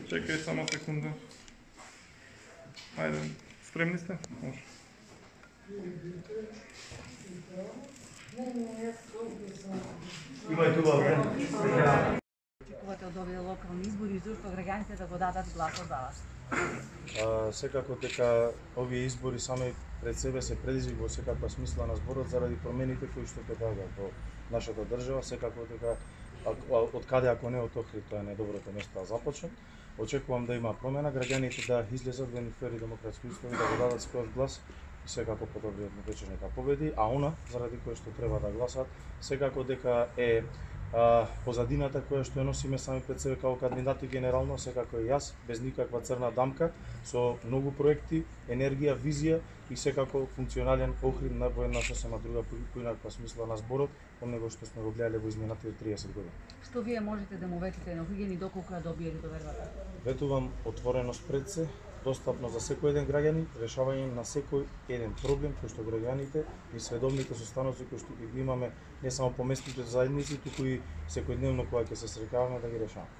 Čekaj samo sekundu. Ajde, spremni ste? Može. Имајте убав ден. Очекувате од овие локални избори и зашто граѓаните да го дадат гласот за вас? Секако дека овие избори сами пред себе се предизвик во секаква смисла на зборот заради промените кои што ќе доаѓаат во нашата држава, секако дека од каде ако не од Охрид, тоа е најдоброто место да започнат. Очекувам да има промена, граѓаните да излезат во фер и демократски услови, да го дадат својот глас и секако подобриот вечер нека победи, а она заради кој што треба да гласат, секако дека е позадината која што ја носиме сами пред себе како кандидати генерално, секако и јас, без никаква црна дамка, со многу проекти, енергија, визија и секако функционален Охрид во една сосема друга поинаква смисла на зборот, од него што сме го гледале во изминатите 30 години. Што вие можете да му ветите на Охриѓани доколку ја добиете довербата? Ветувам отвореност пред се, достапно за секој еден граѓанин, решавање на секој еден проблем кој што граѓаните и средовните состаноци кои што ги имаме не само по местните заедници, туку и секојдневно кога ќе се среќаваме да ги решаваме.